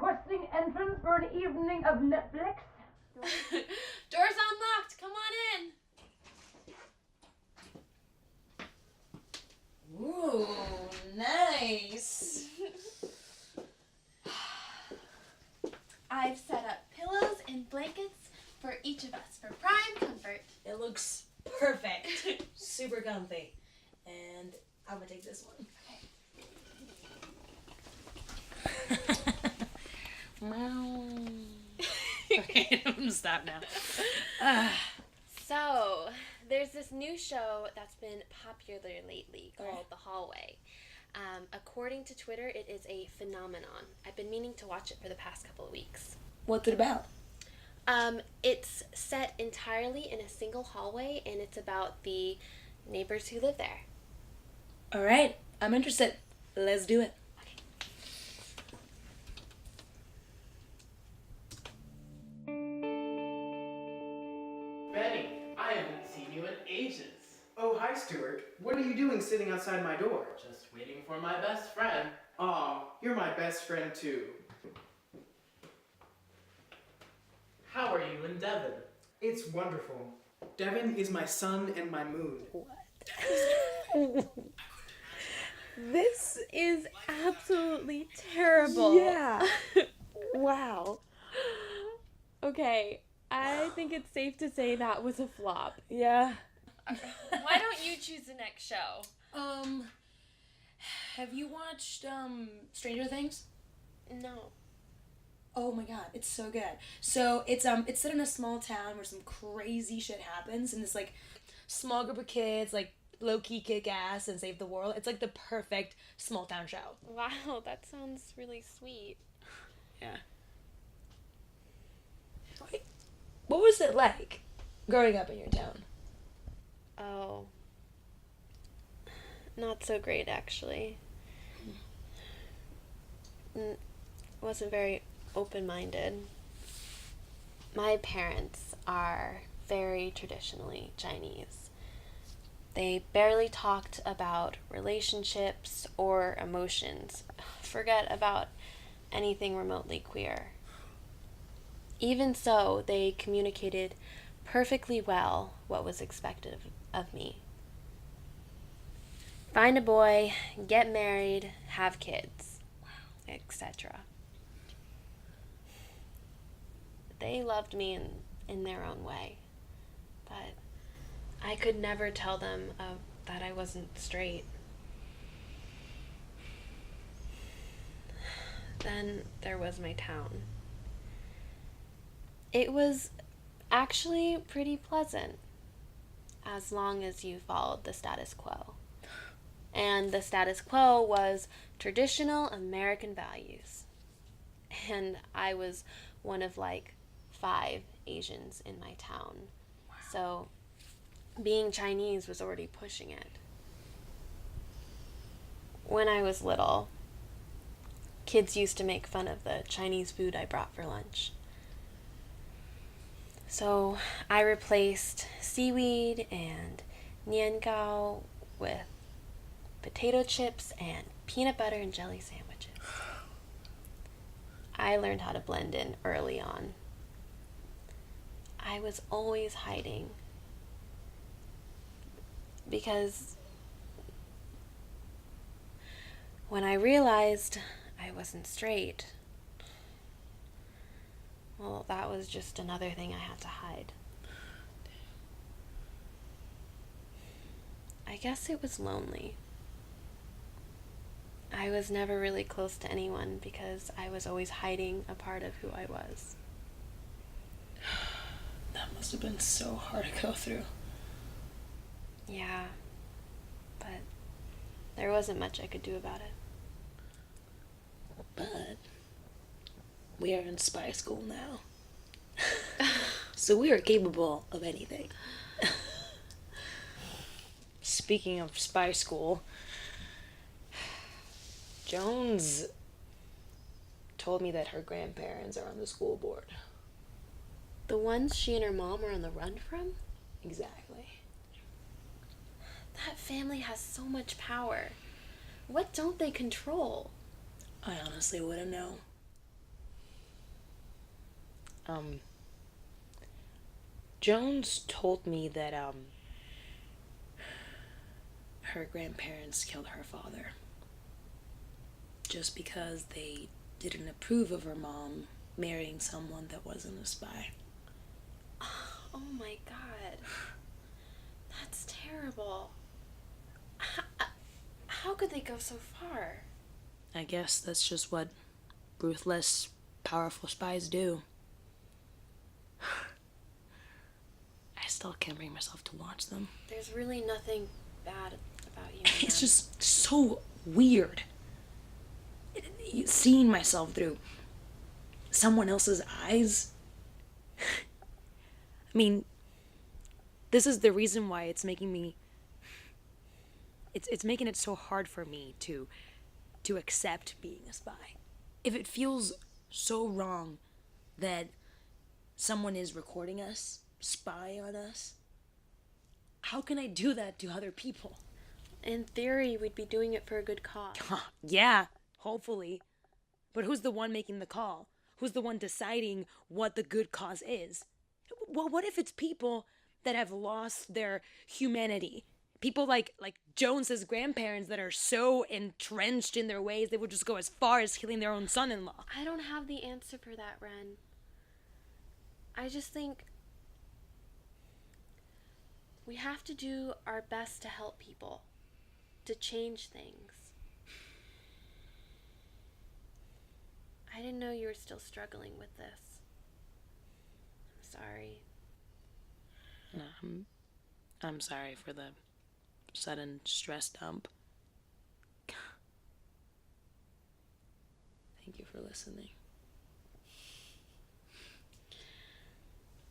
requesting entrance for an evening of Netflix. Door's unlocked. Come on in. Ooh, nice. I've set up pillows and blankets for each of us for prime comfort. It looks perfect. Super comfy. And I'm gonna take this one. Okay, I'm gonna stop now. So, there's this new show that's been popular lately called The Hallway. According to Twitter, it is a phenomenon. I've been meaning to watch it for the past couple of weeks. What's it about? It's set entirely in a single hallway, and it's about the neighbors who live there. All right, I'm interested. Let's do it. Benny, I haven't seen you in ages. Oh, hi, Stuart. What are you doing sitting outside my door? Just waiting for my best friend. Aw, you're my best friend, too. How are you in Devon? It's wonderful. Devon is my sun and my moon. This is absolutely terrible. Yeah. Wow. Okay, I think it's safe to say that was a flop. Yeah. Why don't you choose the next show? Have you watched, Stranger Things? No. Oh my god, it's so good. So it's set in a small town where some crazy shit happens, and this like small group of kids like low-key kick ass and save the world. It's like the perfect small town show. Wow, that sounds really sweet. Yeah. Wait, what was it like growing up in your town? Oh. Not so great, actually. Wasn't very open-minded. My parents are very traditionally Chinese. They barely talked about relationships or emotions. Forget about anything remotely queer. Even so, they communicated perfectly well what was expected of me. Find a boy, get married, have kids, etc. They loved me in their own way, but I could never tell them that I wasn't straight. Then there was my town. It was actually pretty pleasant, as long as you followed the status quo. And the status quo was traditional American values. And I was one of like 5 Asians in my town. Wow. So being Chinese was already pushing it. When I was little, kids used to make fun of the Chinese food I brought for lunch. So I replaced seaweed and niangao with potato chips and peanut butter and jelly sandwiches. I learned how to blend in early on. I was always hiding because when I realized I wasn't straight, well, that was just another thing I had to hide. I guess it was lonely. I was never really close to anyone because I was always hiding a part of who I was. That must have been so hard to go through. Yeah, but there wasn't much I could do about it. But we are in spy school now. So we are capable of anything. Speaking of spy school, Jones told me that her grandparents are on the school board. The ones she and her mom were on the run from? Exactly. That family has so much power. What don't they control? I honestly wouldn't know. Jones told me that, her grandparents killed her father. Just because they didn't approve of her mom marrying someone that wasn't a spy. Oh my god. That's terrible. How could they go so far? I guess that's just what ruthless, powerful spies do. I still can't bring myself to watch them. There's really nothing bad about you. It's just so weird. Seeing myself through someone else's eyes. I mean, this is the reason why it's making me... It's making it so hard for me to accept being a spy. If it feels so wrong that someone is recording us, spy on us, how can I do that to other people? In theory, we'd be doing it for a good cause. Yeah, hopefully. But who's the one making the call? Who's the one deciding what the good cause is? Well, what if it's people that have lost their humanity? People like Jones's grandparents that are so entrenched in their ways they would just go as far as killing their own son-in-law. I don't have the answer for that, Ren. I just think we have to do our best to help people, to change things. I didn't know you were still struggling with this. I'm sorry. No, I'm sorry for the sudden stress dump. Thank you for listening.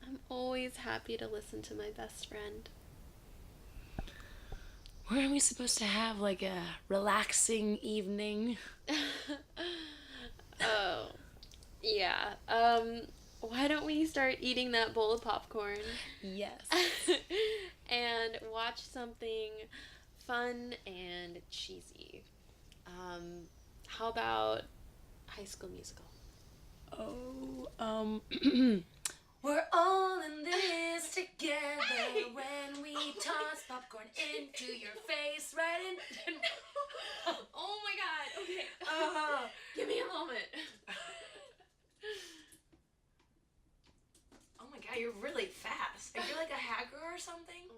I'm always happy to listen to my best friend. Weren't we supposed to have like a relaxing evening? Oh, yeah. Why don't we start eating that bowl of popcorn? Yes. And watch something fun and cheesy. How about High School Musical? Oh, we're all in this together when we toss popcorn into your face, right in... Oh my god, okay. Give me a moment. Oh my god, you're really fast. Are you like a hacker or something?